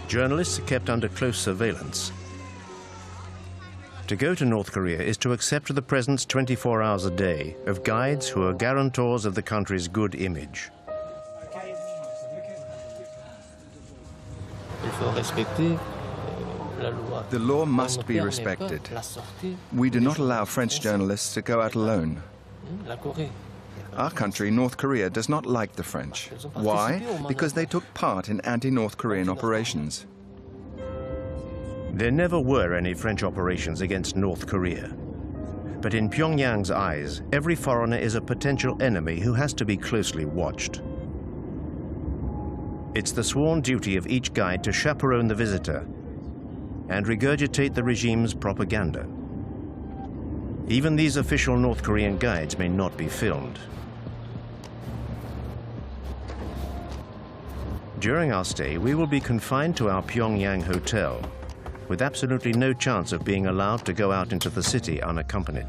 Journalists are kept under close surveillance. To go to North Korea is to accept the presence 24 hours a day of guides who are guarantors of the country's good image. The law must be respected. We do not allow French journalists to go out alone. Our country, North Korea, does not like the French. Why? Because they took part in anti-North Korean operations. There never were any French operations against North Korea. But in Pyongyang's eyes, every foreigner is a potential enemy who has to be closely watched. It's the sworn duty of each guide to chaperone the visitor and regurgitate the regime's propaganda. Even these official North Korean guides may not be filmed. During our stay, we will be confined to our Pyongyang hotel, with absolutely no chance of being allowed to go out into the city unaccompanied.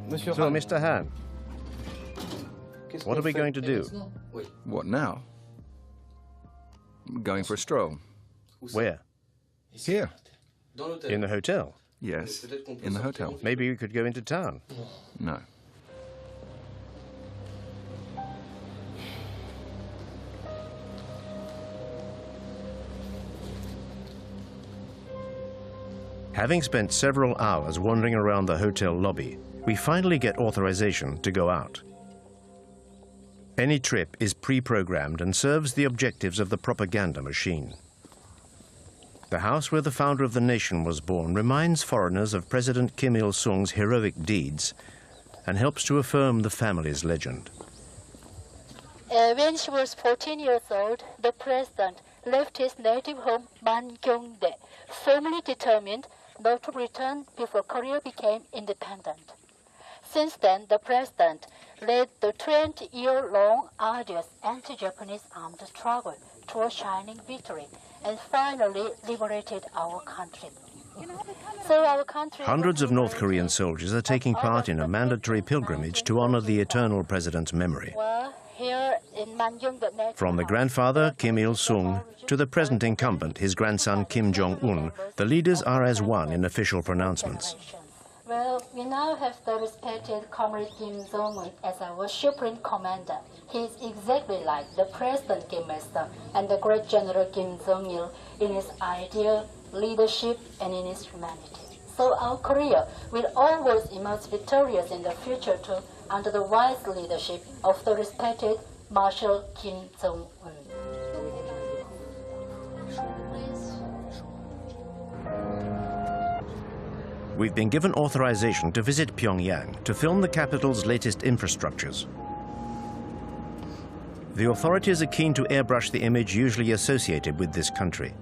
So, Mr. Han, what are we going to do? What now? Going for a stroll. Where? Here. In the hotel? Yes, in the hotel. Maybe we could go into town. No. Having spent several hours wandering around the hotel lobby, we finally get authorization to go out. Any trip is pre-programmed and serves the objectives of the propaganda machine. The house where the founder of the nation was born reminds foreigners of President Kim Il-sung's heroic deeds and helps to affirm the family's legend. When she was 14 years old, the president left his native home, Mangyongdae, firmly determined not to return before Korea became independent. Since then, the president led the 20-year-long arduous anti-Japanese armed struggle to a shining victory and finally liberated our country. So our country... Hundreds of North Korean soldiers are taking part in a mandatory pilgrimage to honor the eternal president's memory. From the grandfather, Kim Il-sung, to the present incumbent, his grandson, Kim Jong-un, the leaders are as one in official pronouncements. Well, we now have the respected Comrade Kim Jong-un as our supreme commander. He is exactly like the President Kim Il-sung and the great General Kim Jong-il in his ideal leadership and in his humanity. So our Korea will always emerge victorious in the future too, under the wise leadership of the respected Marshal Kim Jong-un. We've been given authorization to visit Pyongyang to film the capital's latest infrastructures. The authorities are keen to airbrush the image usually associated with this country: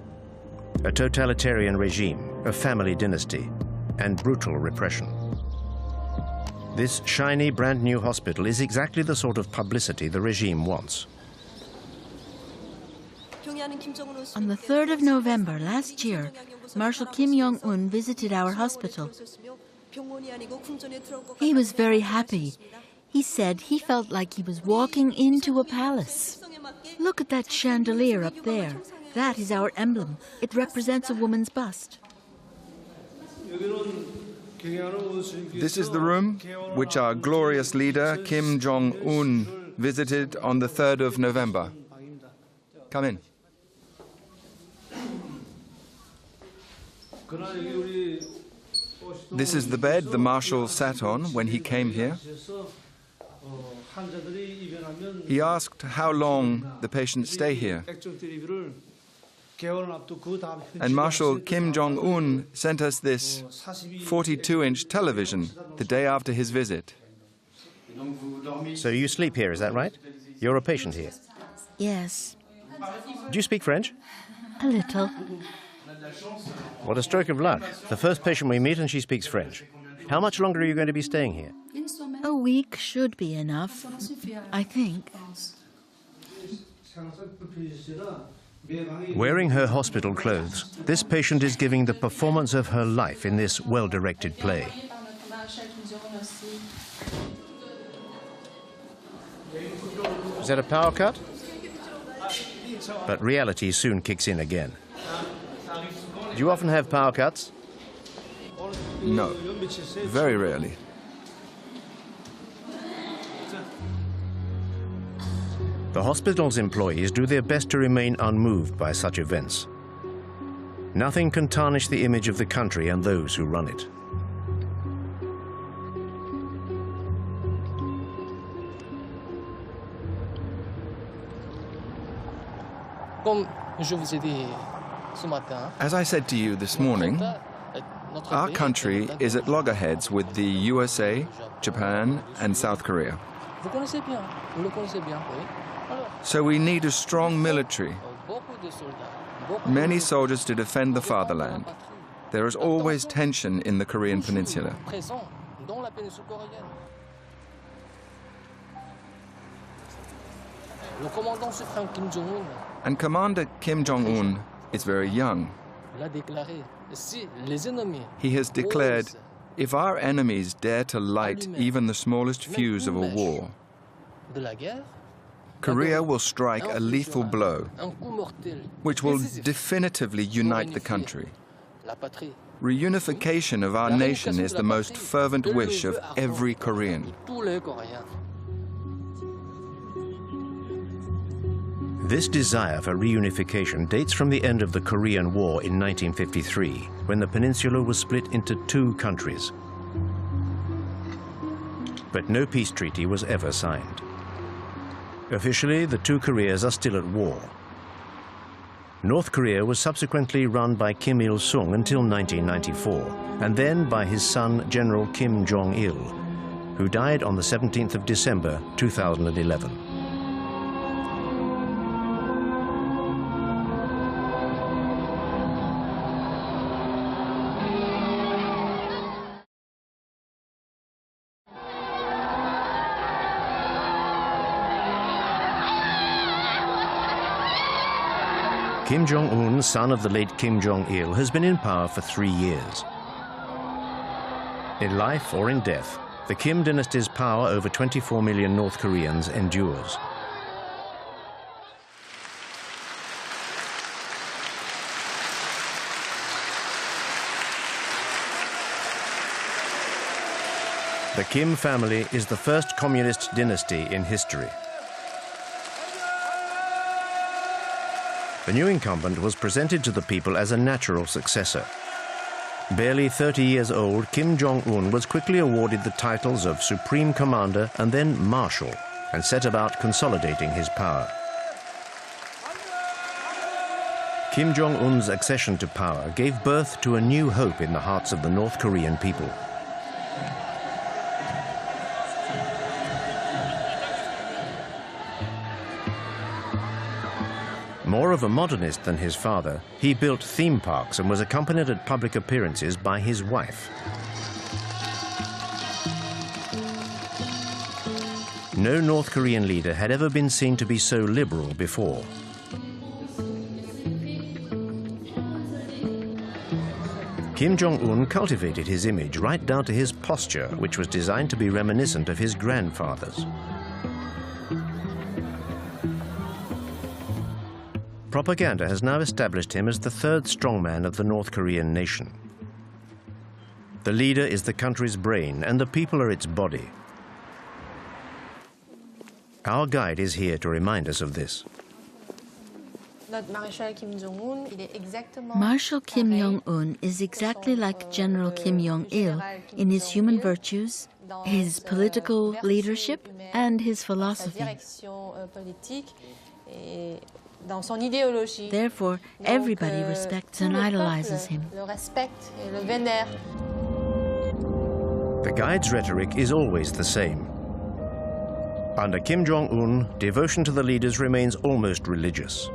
a totalitarian regime, a family dynasty, and brutal repression. This shiny, brand new hospital is exactly the sort of publicity the regime wants. On the 3rd of November last year, Marshal Kim Jong-un visited our hospital. He was very happy. He said he felt like he was walking into a palace. Look at that chandelier up there. That is our emblem. It represents a woman's bust. This is the room which our glorious leader, Kim Jong-un, visited on the 3rd of November. Come in. This is the bed the Marshal sat on when he came here. He asked how long the patients stay here. And Marshal Kim Jong-un sent us this 42-inch television the day after his visit. So you sleep here, is that right? You're a patient here? Yes. Do you speak French? A little. What a stroke of luck. The first patient we meet and she speaks French. How much longer are you going to be staying here? A week should be enough, I think. Wearing her hospital clothes, this patient is giving the performance of her life in this well-directed play. Is that a power cut? But reality soon kicks in again. Do you often have power cuts? No, very rarely. The hospital's employees do their best to remain unmoved by such events. Nothing can tarnish the image of the country and those who run it. As I said to you this morning, our country is at loggerheads with the USA, Japan, and South Korea. So we need a strong military, many soldiers to defend the fatherland. There is always tension in the Korean peninsula. And Commander Kim Jong-un is very young. He has declared, if our enemies dare to light even the smallest fuse of a war, Korea will strike a lethal blow, which will definitively unite the country. Reunification of our nation is the most fervent wish of every Korean. This desire for reunification dates from the end of the Korean War in 1953, when the peninsula was split into two countries. But no peace treaty was ever signed. Officially, the two Koreas are still at war. North Korea was subsequently run by Kim Il-sung until 1994, and then by his son, General Kim Jong-il, who died on the 17th of December, 2011. Kim Jong-un, son of the late Kim Jong-il, has been in power for 3 years. In life or in death, the Kim dynasty's power over 24 million North Koreans endures. The Kim family is the first communist dynasty in history. The new incumbent was presented to the people as a natural successor. Barely 30 years old, Kim Jong-un was quickly awarded the titles of Supreme Commander and then Marshal, and set about consolidating his power. Kim Jong-un's accession to power gave birth to a new hope in the hearts of the North Korean people. More of a modernist than his father, he built theme parks and was accompanied at public appearances by his wife. No North Korean leader had ever been seen to be so liberal before. Kim Jong-un cultivated his image right down to his posture, which was designed to be reminiscent of his grandfather's. Propaganda has now established him as the third strongman of the North Korean nation. The leader is the country's brain and the people are its body. Our guide is here to remind us of this. Marshal Kim Jong-un is exactly like General Kim Jong-il in his human virtues, his political leadership, and his philosophy. Therefore, everybody respects and idolizes him. The guide's rhetoric is always the same. Under Kim Jong-un, devotion to the leaders remains almost religious.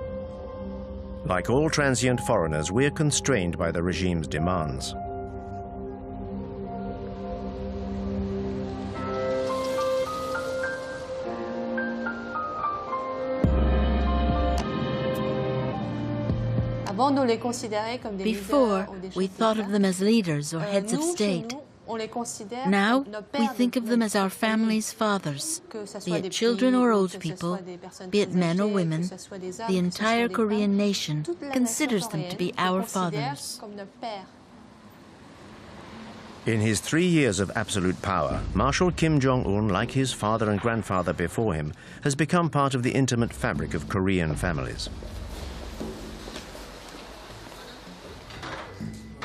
Like all transient foreigners, we are constrained by the regime's demands. Before, we thought of them as leaders or heads of state. Now, we think of them as our family's fathers, be it children or old people, be it men or women. The entire Korean nation considers them to be our fathers. In his 3 years of absolute power, Marshal Kim Jong-un, like his father and grandfather before him, has become part of the intimate fabric of Korean families.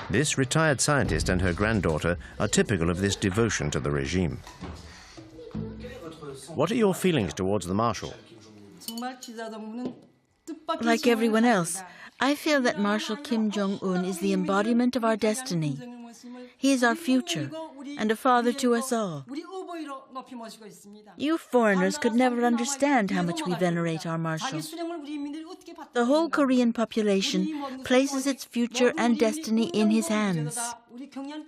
This retired scientist and her granddaughter are typical of this devotion to the regime. What are your feelings towards the Marshal? Like everyone else, I feel that Marshal Kim Jong-un is the embodiment of our destiny. He is our future and a father to us all. You foreigners could never understand how much we venerate our Marshal. The whole Korean population places its future and destiny in his hands.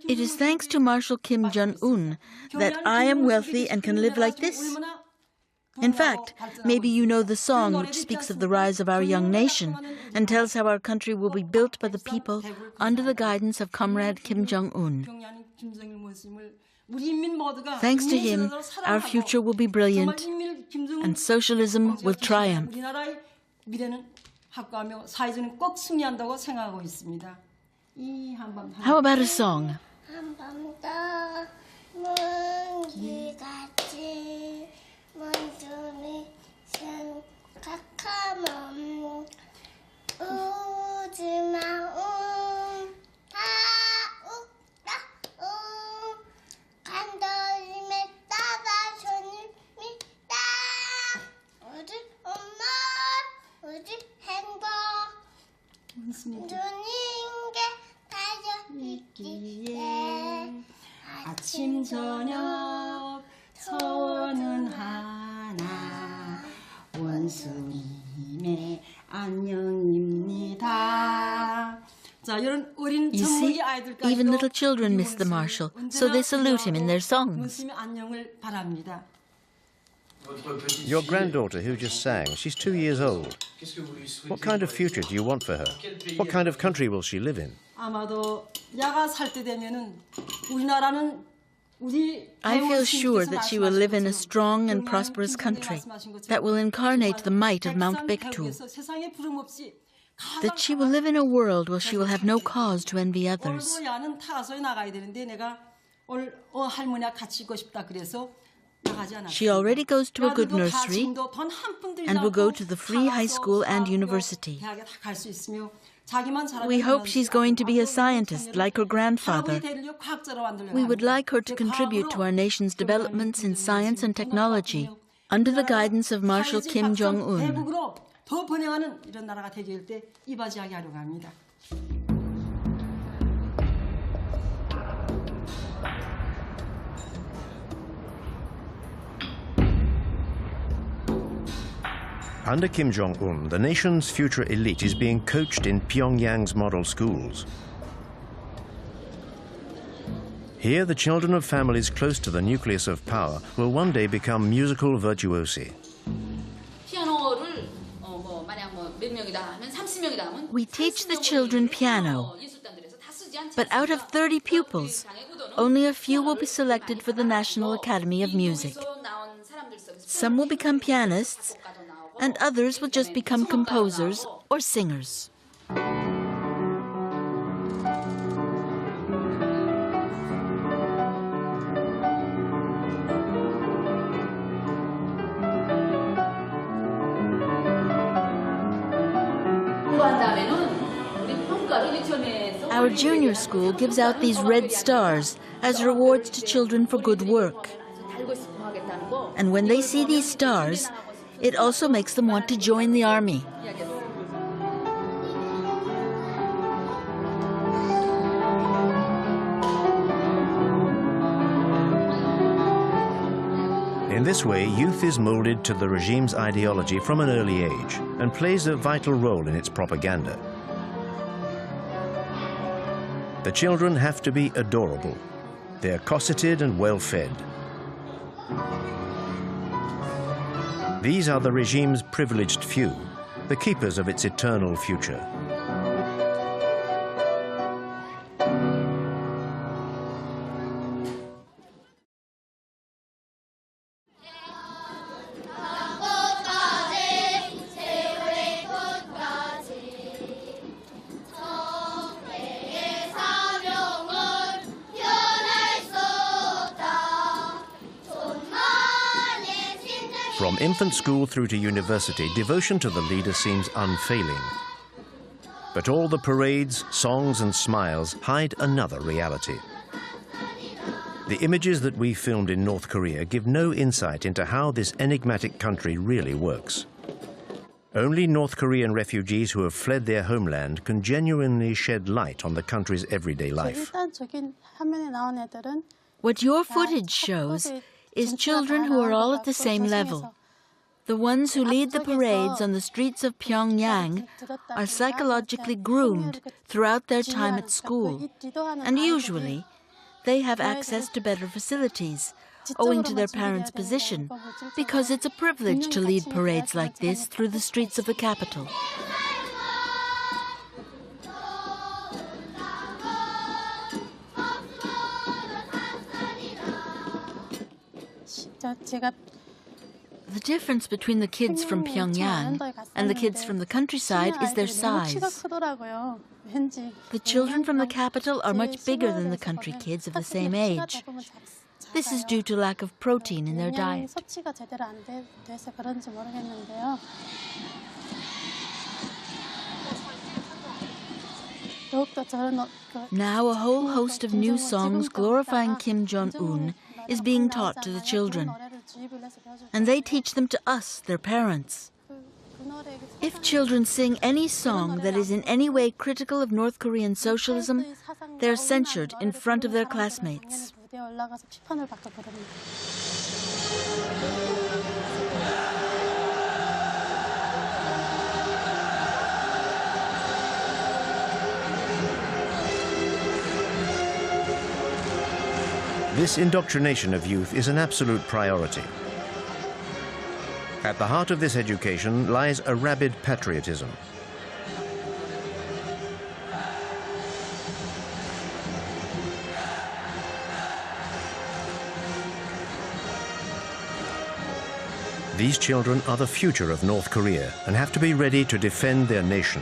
It is thanks to Marshal Kim Jong-un that I am wealthy and can live like this. In fact, maybe you know the song which speaks of the rise of our young nation and tells how our country will be built by the people under the guidance of Comrade Kim Jong-un. Thanks to him, our future will be brilliant and socialism will triumph. How about a song? 아침 저녁 소원은 하나 원수님의 안녕입니다. You see, even little children miss the Marshal, so they salute him in their songs. Your granddaughter who just sang, she's 2 years old. What kind of future do you want for her? What kind of country will she live in? I feel sure that she will live in a strong and prosperous country that will incarnate the might of Mount Baekdu. That she will live in a world where she will have no cause to envy others. She already goes to a good nursery and will go to the free high school and university. We hope she's going to be a scientist like her grandfather. We would like her to contribute to our nation's developments in science and technology under the guidance of Marshal Kim Jong-un. Under Kim Jong-un, the nation's future elite is being coached in Pyongyang's model schools. Here, the children of families close to the nucleus of power will one day become musical virtuosi. We teach the children piano, but out of 30 pupils, only a few will be selected for the National Academy of Music. Some will become pianists, and others will just become composers or singers. Our junior school gives out these red stars as rewards to children for good work. And when they see these stars, it also makes them want to join the army. In this way, youth is molded to the regime's ideology from an early age and plays a vital role in its propaganda. The children have to be adorable. They're cosseted and well-fed. These are the regime's privileged few, the keepers of its eternal future. From infant school through to university, devotion to the leader seems unfailing. But all the parades, songs and smiles hide another reality. The images that we filmed in North Korea give no insight into how this enigmatic country really works. Only North Korean refugees who have fled their homeland can genuinely shed light on the country's everyday life. What your footage shows is children who are all at the same level. The ones who lead the parades on the streets of Pyongyang are psychologically groomed throughout their time at school, and usually they have access to better facilities, owing to their parents' position, because it's a privilege to lead parades like this through the streets of the capital. The difference between the kids from Pyongyang and the kids from the countryside is their size. The children from the capital are much bigger than the country kids of the same age. This is due to lack of protein in their diet. Now a whole host of new songs glorifying Kim Jong-un is being taught to the children, and they teach them to us, their parents. If children sing any song that is in any way critical of North Korean socialism, they're censured in front of their classmates. This indoctrination of youth is an absolute priority. At the heart of this education lies a rabid patriotism. These children are the future of North Korea and have to be ready to defend their nation.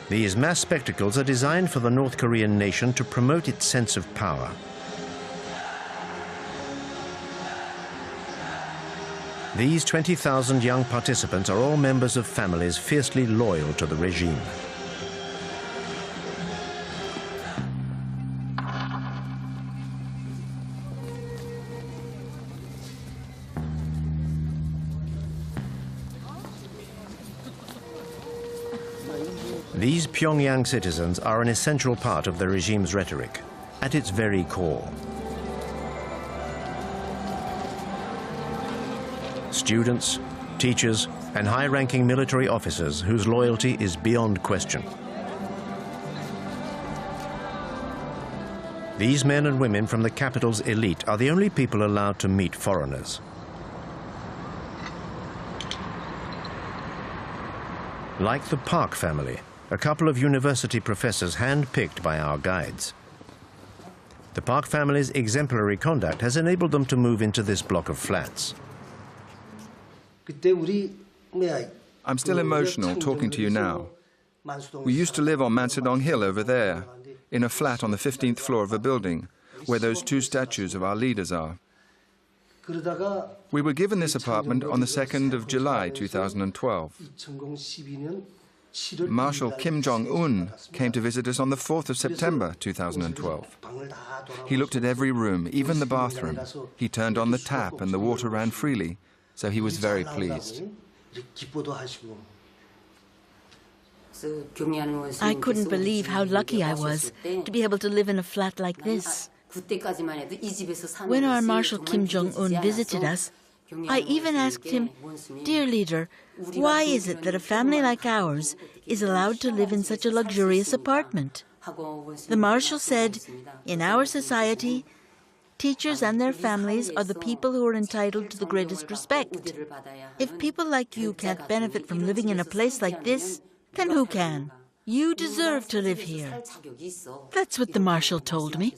These mass spectacles are designed for the North Korean nation to promote its sense of power. These 20,000 young participants are all members of families fiercely loyal to the regime. These Pyongyang citizens are an essential part of the regime's rhetoric, at its very core. Students, teachers, and high-ranking military officers whose loyalty is beyond question. These men and women from the capital's elite are the only people allowed to meet foreigners. Like the Park family, a couple of university professors hand-picked by our guides. The Park family's exemplary conduct has enabled them to move into this block of flats. I'm still emotional talking to you now. We used to live on Mansadong Hill over there, in a flat on the 15th floor of a building, where those two statues of our leaders are. We were given this apartment on the 2nd of July 2012. Marshal Kim Jong-un came to visit us on the 4th of September 2012. He looked at every room, even the bathroom. He turned on the tap and the water ran freely, so he was very pleased. I couldn't believe how lucky I was to be able to live in a flat like this. When our Marshal Kim Jong-un visited us, I even asked him, "Dear leader, why is it that a family like ours is allowed to live in such a luxurious apartment?" The Marshal said, "In our society, teachers and their families are the people who are entitled to the greatest respect. If people like you can't benefit from living in a place like this, then who can? You deserve to live here." That's what the Marshal told me.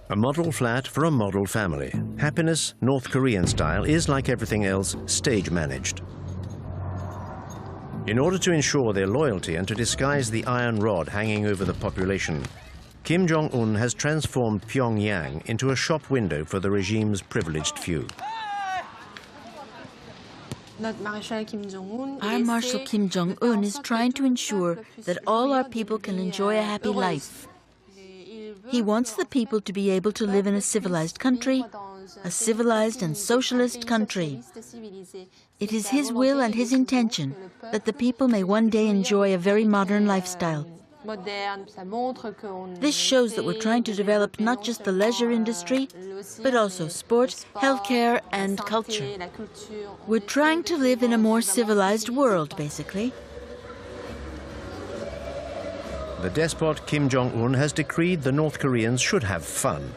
A model flat for a model family. Happiness, North Korean style, is, like everything else, stage managed. In order to ensure their loyalty and to disguise the iron rod hanging over the population, Kim Jong-un has transformed Pyongyang into a shop window for the regime's privileged few. Our Marshal Kim Jong-un is trying to ensure that all our people can enjoy a happy life. He wants the people to be able to live in a civilized country, a civilized and socialist country. It is his will and his intention that the people may one day enjoy a very modern lifestyle. This shows that we're trying to develop not just the leisure industry, but also sport, healthcare, and culture. We're trying to live in a more civilized world, basically. The despot Kim Jong-un has decreed the North Koreans should have fun.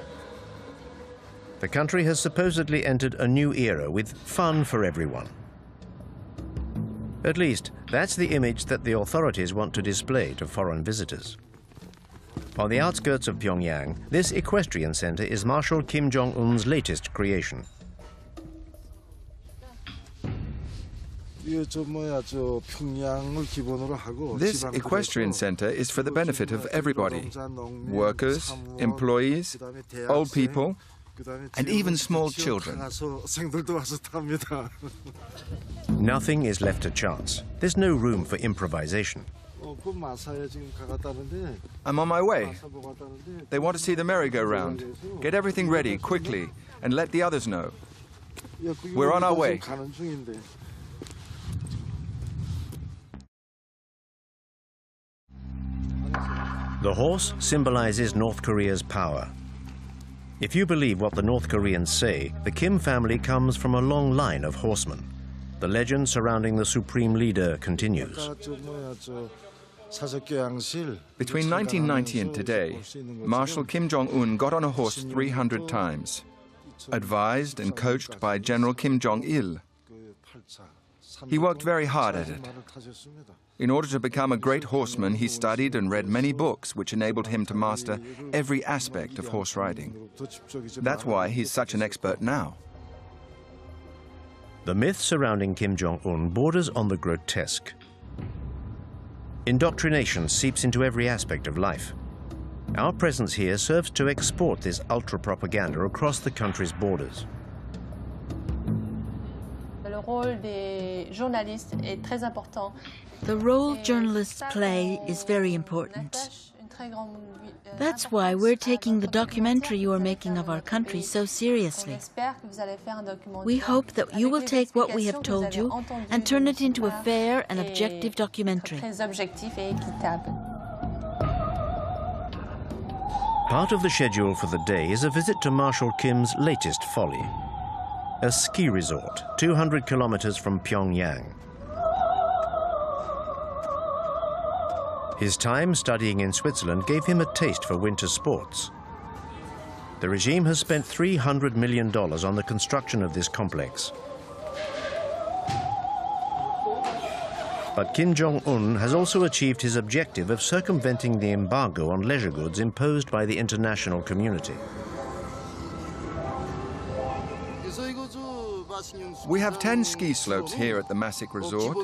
The country has supposedly entered a new era with fun for everyone. At least, that's the image that the authorities want to display to foreign visitors. On the outskirts of Pyongyang, this equestrian center is Marshal Kim Jong-un's latest creation. This equestrian center is for the benefit of everybody: workers, employees, old people, and even small children. Nothing is left to chance. There's no room for improvisation. I'm on my way. They want to see the merry-go-round. Get everything ready quickly and let the others know. We're on our way. The horse symbolizes North Korea's power. If you believe what the North Koreans say, the Kim family comes from a long line of horsemen. The legend surrounding the supreme leader continues. Between 1990 and today, Marshal Kim Jong-un got on a horse 300 times, advised and coached by General Kim Jong-il. He worked very hard at it. In order to become a great horseman, he studied and read many books which enabled him to master every aspect of horse riding. That's why he's such an expert now. The myth surrounding Kim Jong-un borders on the grotesque. Indoctrination seeps into every aspect of life. Our presence here serves to export this ultra-propaganda across the country's borders. The role journalists play is very important. That's why we're taking the documentary you are making of our country so seriously. We hope that you will take what we have told you and turn it into a fair and objective documentary. Part of the schedule for the day is a visit to Marshal Kim's latest folly, a ski resort 200 kilometers from Pyongyang. His time studying in Switzerland gave him a taste for winter sports. The regime has spent $300 million on the construction of this complex. But Kim Jong-un has also achieved his objective of circumventing the embargo on leisure goods imposed by the international community. We have 10 ski slopes here at the Masik Resort,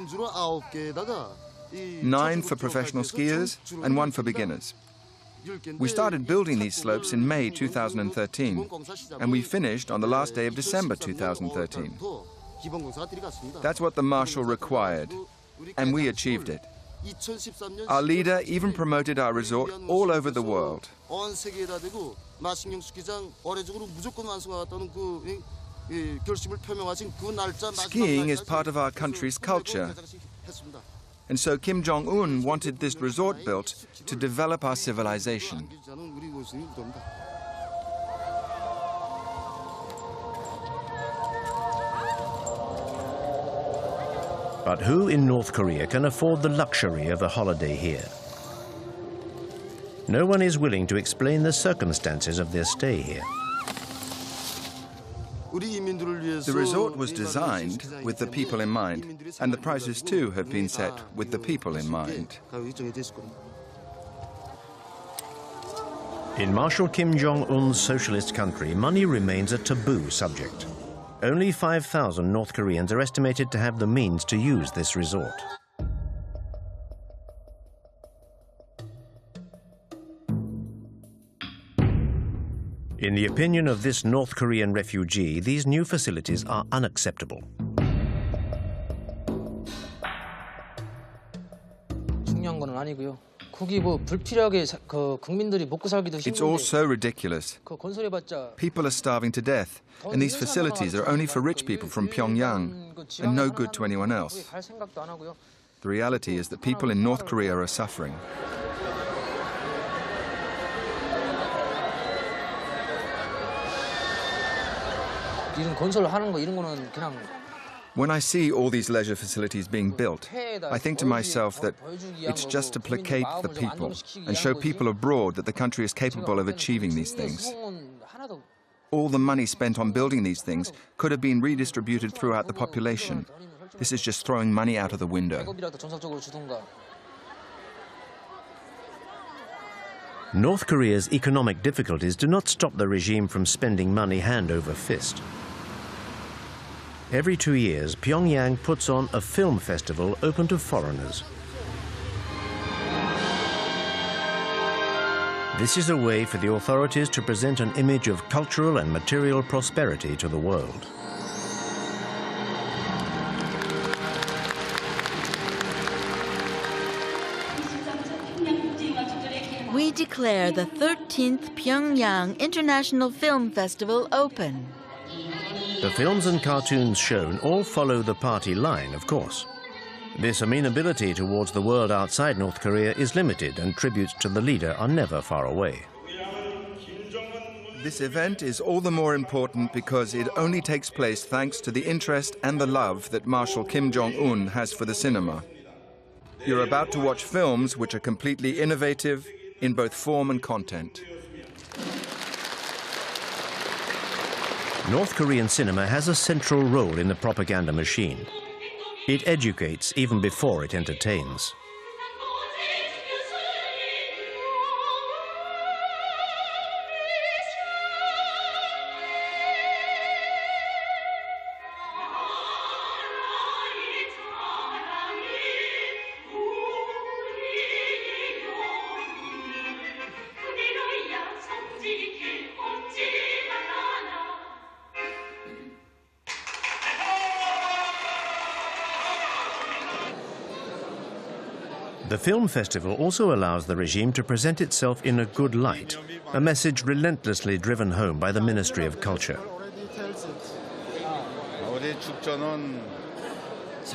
9 for professional skiers and 1 for beginners. We started building these slopes in May 2013, and we finished on the last day of December 2013. That's what the Marshal required, and we achieved it. Our leader even promoted our resort all over the world. Skiing is part of our country's culture. And so Kim Jong-un wanted this resort built to develop our civilization. But who in North Korea can afford the luxury of a holiday here? No one is willing to explain the circumstances of their stay here. The resort was designed with the people in mind, and the prices too have been set with the people in mind. In Marshal Kim Jong-un's socialist country, money remains a taboo subject. Only 5,000 North Koreans are estimated to have the means to use this resort. In the opinion of this North Korean refugee, these new facilities are unacceptable. It's all so ridiculous. People are starving to death, and these facilities are only for rich people from Pyongyang and no good to anyone else. The reality is that people in North Korea are suffering. When I see all these leisure facilities being built, I think to myself that it's just to placate the people and show people abroad that the country is capable of achieving these things. All the money spent on building these things could have been redistributed throughout the population. This is just throwing money out of the window. North Korea's economic difficulties do not stop the regime from spending money hand over fist. Every 2 years, Pyongyang puts on a film festival open to foreigners. This is a way for the authorities to present an image of cultural and material prosperity to the world. We declare the 13th Pyongyang International Film Festival open. The films and cartoons shown all follow the party line, of course. This amenability towards the world outside North Korea is limited, and tributes to the leader are never far away. This event is all the more important because it only takes place thanks to the interest and the love that Marshal Kim Jong-un has for the cinema. You're about to watch films which are completely innovative in both form and content. North Korean cinema has a central role in the propaganda machine. It educates even before it entertains. The film festival also allows the regime to present itself in a good light, a message relentlessly driven home by the Ministry of Culture.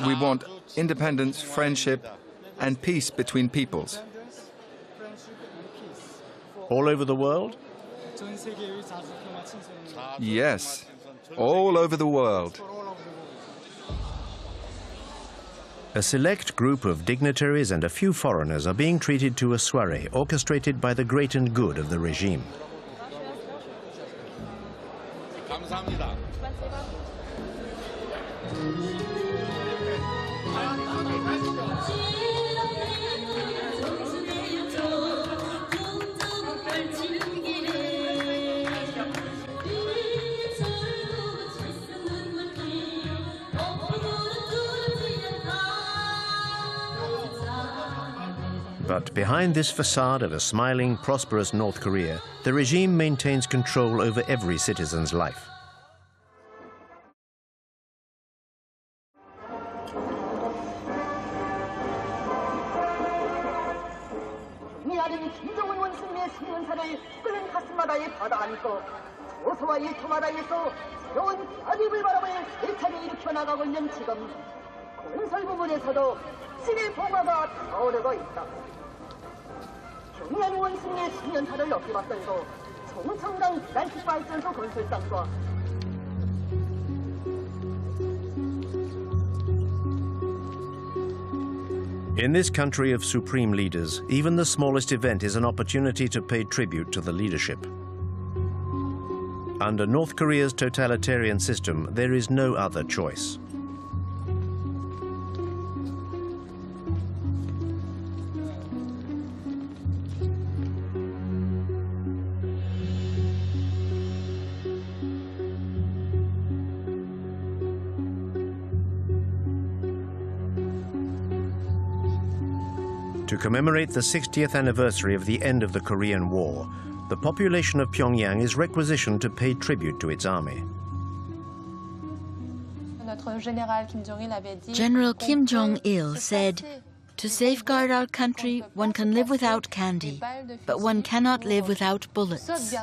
We want independence, friendship, and peace between peoples. All over the world? Yes, all over the world. A select group of dignitaries and a few foreigners are being treated to a soirée orchestrated by the great and good of the regime. But behind this facade of a smiling, prosperous North Korea, the regime maintains control over every citizen's life. In this country of supreme leaders, even the smallest event is an opportunity to pay tribute to the leadership. Under North Korea's totalitarian system, there is no other choice. To commemorate the 60th anniversary of the end of the Korean War, the population of Pyongyang is requisitioned to pay tribute to its army. General Kim Jong-il said, "To safeguard our country, one can live without candy, but one cannot live without bullets."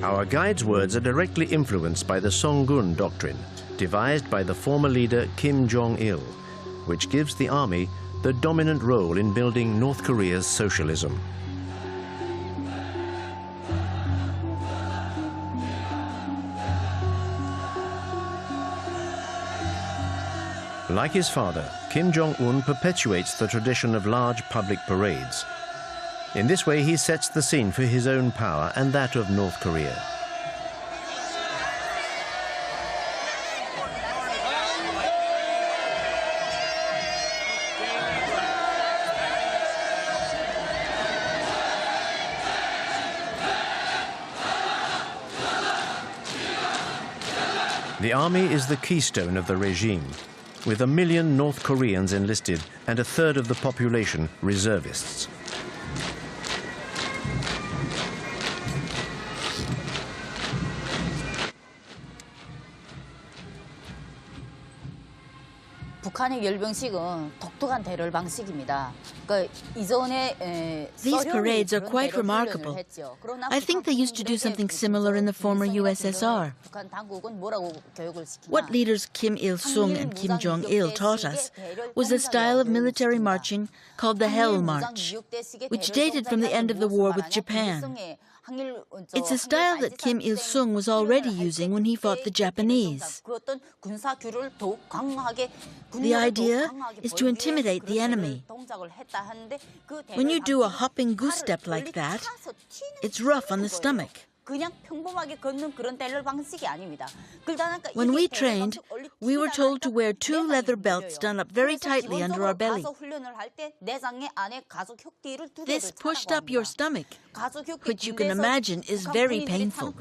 Our guide's words are directly influenced by the Jong-un doctrine, devised by the former leader Kim Jong-il, which gives the army the dominant role in building North Korea's socialism. Like his father, Kim Jong-un perpetuates the tradition of large public parades. In this way, he sets the scene for his own power and that of North Korea. The army is the keystone of the regime, with 1 million North Koreans enlisted and 1/3 of the population reservists. These parades are quite remarkable. I think they used to do something similar in the former USSR. What leaders Kim Il-sung and Kim Jong-il taught us was a style of military marching called the Hell March, which dated from the end of the war with Japan. It's a style that Kim Il-sung was already using when he fought the Japanese. The idea is to intimidate the enemy. When you do a hopping goose step like that, it's rough on the stomach. When we trained, we were told to wear 2 leather belts done up very tightly under our belly. This pushed up your stomach, which you can imagine is very painful.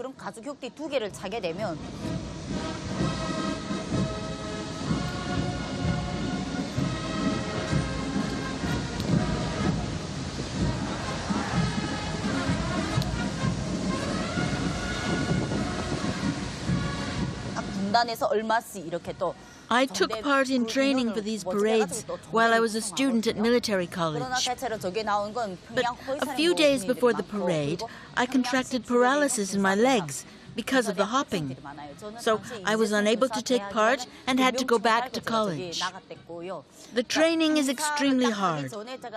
I took part in training for these parades while I was a student at military college. But a few days before the parade, I contracted paralysis in my legs because of the hopping. So I was unable to take part and had to go back to college. The training is extremely hard.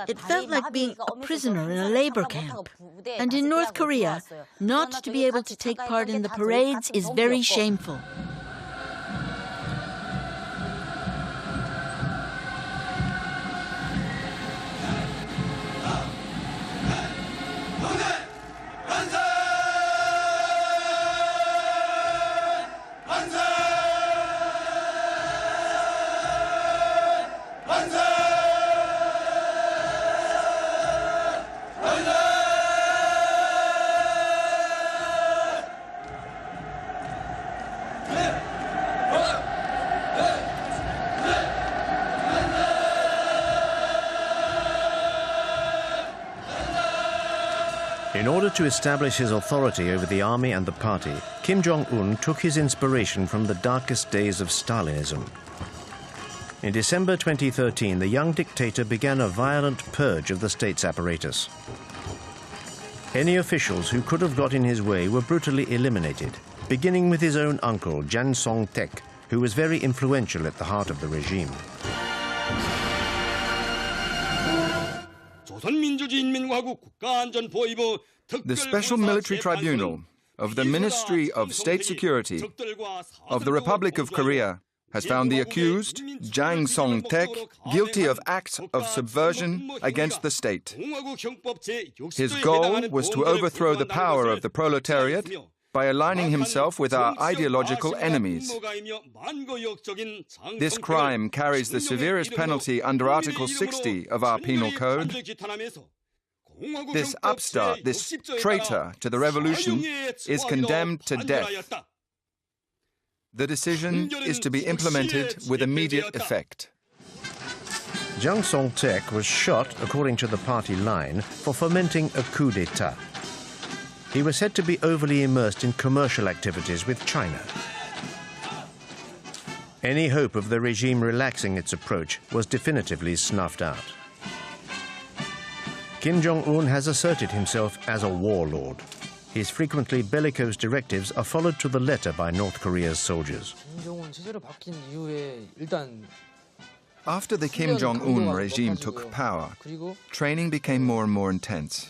It felt like being a prisoner in a labor camp. And in North Korea, not to be able to take part in the parades is very shameful. In order to establish his authority over the army and the party, Kim Jong-un took his inspiration from the darkest days of Stalinism. In December 2013, the young dictator began a violent purge of the state's apparatus. Any officials who could have got in his way were brutally eliminated, beginning with his own uncle, Jan Song-taek, who was very influential at the heart of the regime. The Special Military Tribunal of the Ministry of State Security of the Republic of Korea has found the accused, Jang Song-taek, guilty of acts of subversion against the state. His goal was to overthrow the power of the proletariat by aligning himself with our ideological enemies. This crime carries the severest penalty under Article 60 of our Penal Code. This upstart, this traitor to the revolution, is condemned to death. The decision is to be implemented with immediate effect. Jang Song-taek was shot, according to the party line, for fomenting a coup d'etat. He was said to be overly immersed in commercial activities with China. Any hope of the regime relaxing its approach was definitively snuffed out. Kim Jong-un has asserted himself as a warlord. His frequently bellicose directives are followed to the letter by North Korea's soldiers. After the Kim Jong-un regime took power, training became more and more intense.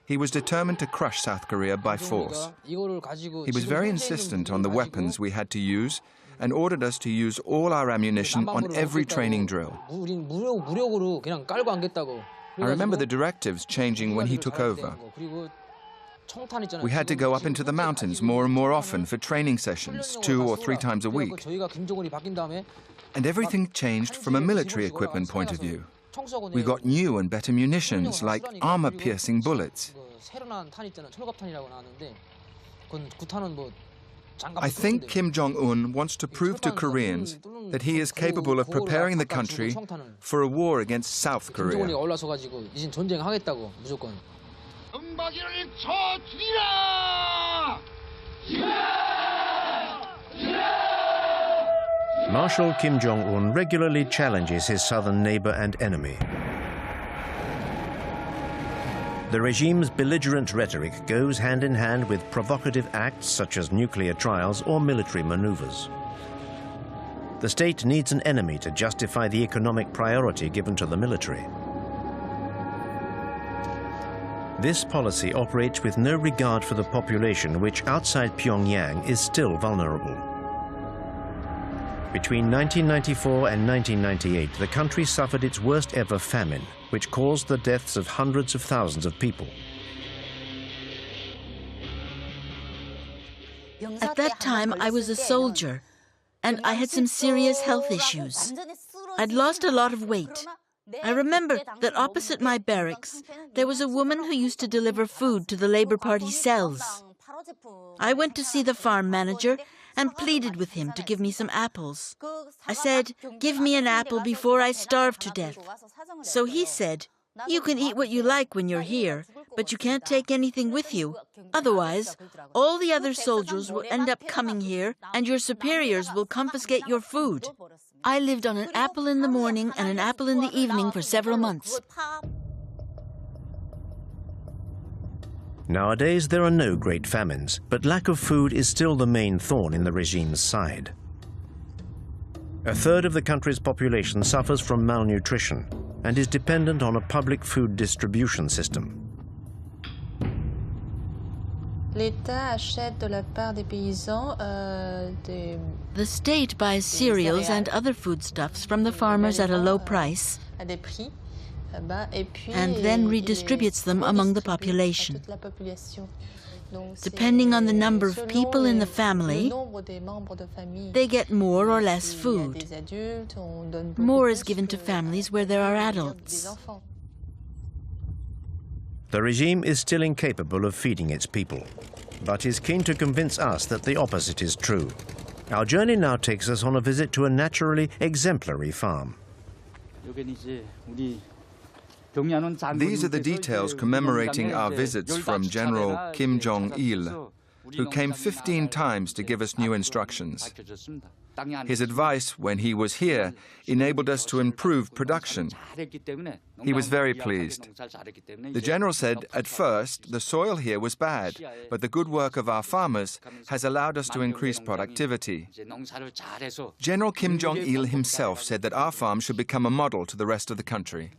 He was determined to crush South Korea by force. He was very insistent on the weapons we had to use and ordered us to use all our ammunition on every training drill. I remember the directives changing when he took over. We had to go up into the mountains more and more often for training sessions, 2 or 3 times a week. And everything changed from a military equipment point of view. We got new and better munitions, like armor-piercing bullets. I think Kim Jong-un wants to prove to Koreans that he is capable of preparing the country for a war against South Korea. Marshal Kim Jong-un regularly challenges his southern neighbor and enemy. The regime's belligerent rhetoric goes hand in hand with provocative acts such as nuclear trials or military maneuvers. The state needs an enemy to justify the economic priority given to the military. This policy operates with no regard for the population, which outside Pyongyang is still vulnerable. Between 1994 and 1998, the country suffered its worst ever famine, which caused the deaths of hundreds of thousands of people. At that time, I was a soldier, and I had some serious health issues. I'd lost a lot of weight. I remember that opposite my barracks, there was a woman who used to deliver food to the Labour Party cells. I went to see the farm manager and pleaded with him to give me some apples. I said, "Give me an apple before I starve to death." So he said, "You can eat what you like when you're here, but you can't take anything with you. Otherwise, all the other soldiers will end up coming here and your superiors will confiscate your food." I lived on an apple in the morning and an apple in the evening for several months. Nowadays, there are no great famines, but lack of food is still the main thorn in the regime's side. A third of the country's population suffers from malnutrition and is dependent on a public food distribution system. The state buys cereals and other foodstuffs from the farmers at a low price and then redistributes them among the population. Depending on the number of people in the family, they get more or less food. More is given to families where there are adults. The regime is still incapable of feeding its people, but is keen to convince us that the opposite is true. Our journey now takes us on a visit to a naturally exemplary farm. These are the details commemorating our visits from General Kim Jong-il, who came 15 times to give us new instructions. His advice when he was here enabled us to improve production. He was very pleased. The general said, at first, the soil here was bad, but the good work of our farmers has allowed us to increase productivity. General Kim Jong-il himself said that our farm should become a model to the rest of the country.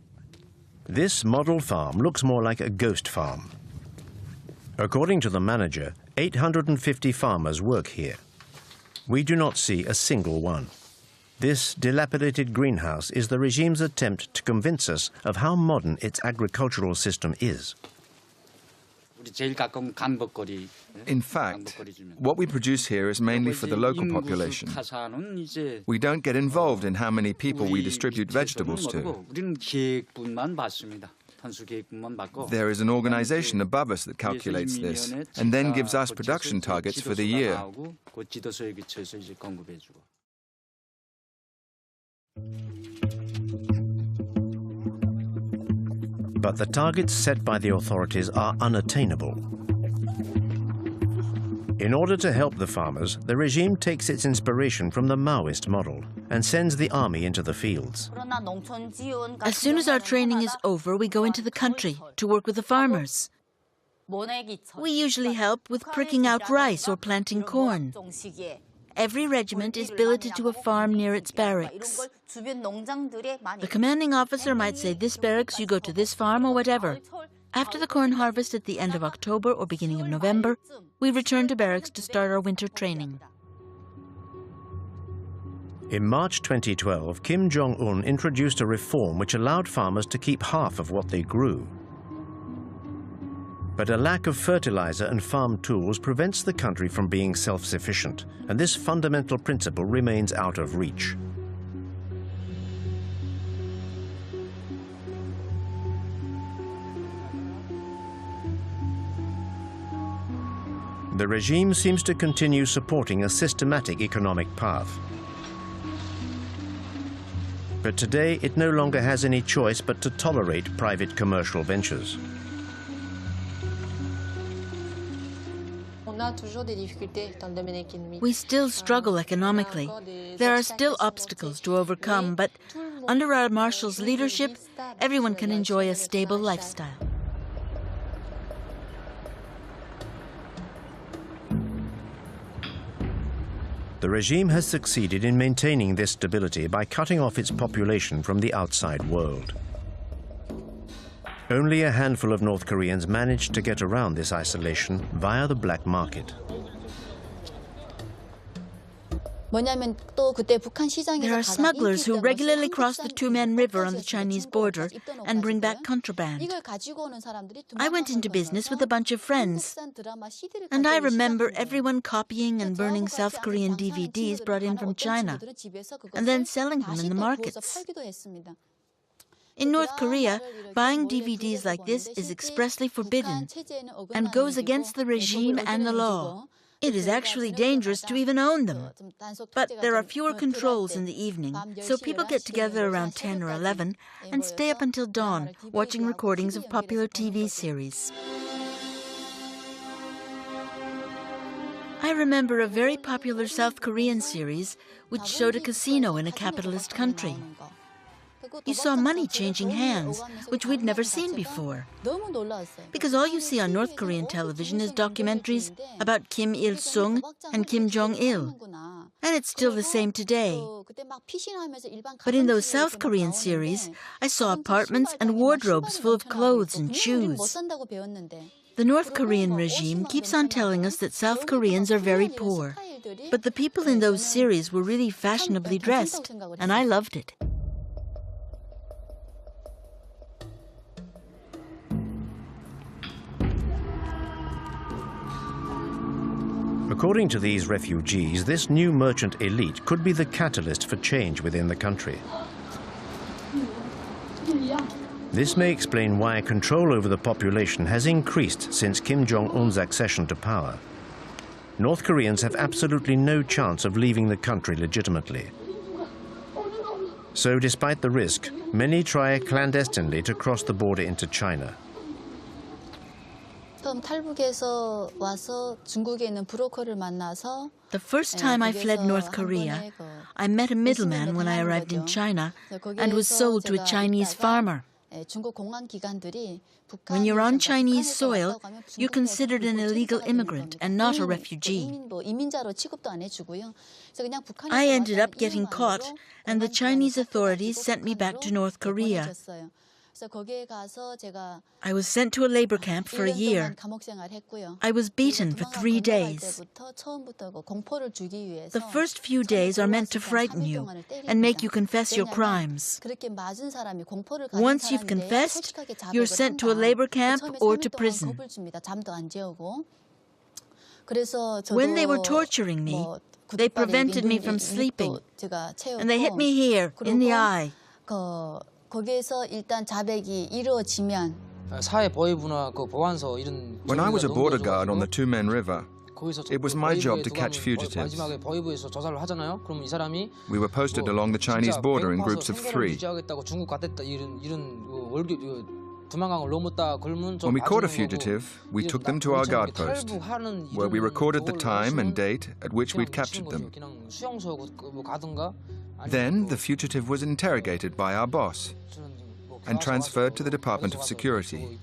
This model farm looks more like a ghost farm. According to the manager, 850 farmers work here. We do not see a single one. This dilapidated greenhouse is the regime's attempt to convince us of how modern its agricultural system is. In fact, what we produce here is mainly for the local population. We don't get involved in how many people we distribute vegetables to. There is an organization above us that calculates this and then gives us production targets for the year. But the targets set by the authorities are unattainable. In order to help the farmers, the regime takes its inspiration from the Maoist model and sends the army into the fields. As soon as our training is over, we go into the country to work with the farmers. We usually help with pricking out rice or planting corn. Every regiment is billeted to a farm near its barracks. The commanding officer might say, this barracks, you go to this farm or whatever. After the corn harvest at the end of October or beginning of November, we return to barracks to start our winter training. In March 2012, Kim Jong-un introduced a reform which allowed farmers to keep half of what they grew. But a lack of fertilizer and farm tools prevents the country from being self-sufficient, and this fundamental principle remains out of reach. The regime seems to continue supporting a systematic economic path. But today it no longer has any choice but to tolerate private commercial ventures. We still struggle economically. There are still obstacles to overcome, but under our marshal's leadership, everyone can enjoy a stable lifestyle. The regime has succeeded in maintaining this stability by cutting off its population from the outside world. Only a handful of North Koreans managed to get around this isolation via the black market. There are smugglers who regularly cross the Two-Man River on the Chinese border and bring back contraband. I went into business with a bunch of friends, and I remember everyone copying and burning South Korean DVDs brought in from China, and then selling them in the markets. In North Korea, buying DVDs like this is expressly forbidden and goes against the regime and the law. It is actually dangerous to even own them. But there are fewer controls in the evening, so people get together around 10 or 11 and stay up until dawn watching recordings of popular TV series. I remember a very popular South Korean series which showed a casino in a capitalist country. You saw money changing hands, which we'd never seen before. Because all you see on North Korean television is documentaries about Kim Il-sung and Kim Jong-il. And it's still the same today. But in those South Korean series, I saw apartments and wardrobes full of clothes and shoes. The North Korean regime keeps on telling us that South Koreans are very poor. But the people in those series were really fashionably dressed, and I loved it. According to these refugees, this new merchant elite could be the catalyst for change within the country. This may explain why control over the population has increased since Kim Jong-un's accession to power. North Koreans have absolutely no chance of leaving the country legitimately. So despite the risk, many try clandestinely to cross the border into China. The first time I fled North Korea, I met a middleman when I arrived in China and was sold to a Chinese farmer. When you're on Chinese soil, you're considered an illegal immigrant and not a refugee. I ended up getting caught, and the Chinese authorities sent me back to North Korea. I was sent to a labor camp for a year. I was beaten for 3 days. The first few days are meant to frighten you and make you confess your crimes. Once you've confessed, you're sent to a labor camp or to prison. When they were torturing me, they prevented me from sleeping, and they hit me here, in the eye. When I was a border guard on the Two-Man River, it was my job to catch fugitives. We were posted along the Chinese border in groups of 3. When we caught a fugitive, we took them to our guard post, where we recorded the time and date at which we'd captured them. Then the fugitive was interrogated by our boss and transferred to the Department of Security.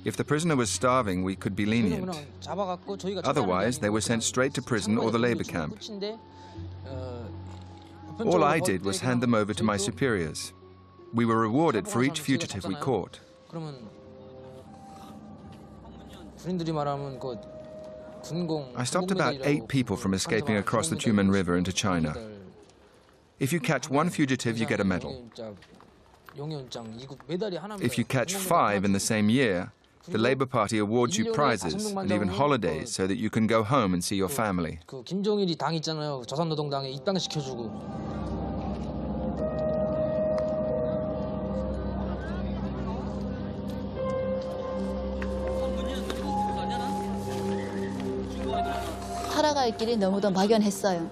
If the prisoner was starving, we could be lenient. Otherwise, they were sent straight to prison or the labor camp. All I did was hand them over to my superiors. We were rewarded for each fugitive we caught. I stopped about 8 people from escaping across the Tumen River into China. If you catch 1 fugitive, you get a medal. If you catch 5 in the same year, the Labour Party awards you prizes and even holidays so that you can go home and see your family. 살아갈 길이 너무도 막연했어요.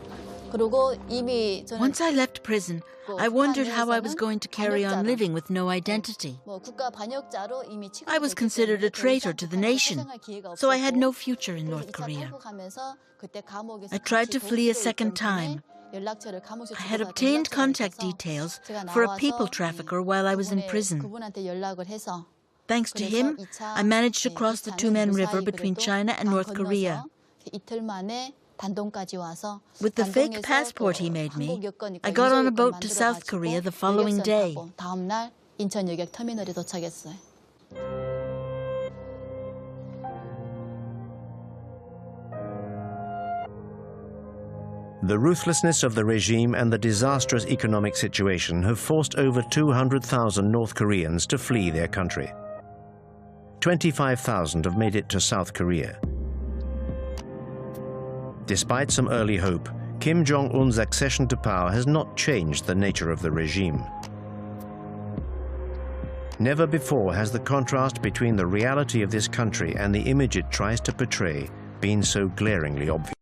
그리고 이미 저는 Once I left prison, I wondered how I was going to carry on living with no identity. 국가 반역자로 이미 I was considered a traitor to the nation, so I had no future in North Korea. I tried to flee a second time. I had obtained contact details for a people trafficker while I was in prison. Thanks to him, I managed to cross the Tumen River between China and North Korea. With the fake passport he made me, I got on a boat to South Korea the following day. The ruthlessness of the regime and the disastrous economic situation have forced over 200,000 North Koreans to flee their country. 25,000 have made it to South Korea. Despite some early hope, Kim Jong-un's accession to power has not changed the nature of the regime. Never before has the contrast between the reality of this country and the image it tries to portray been so glaringly obvious.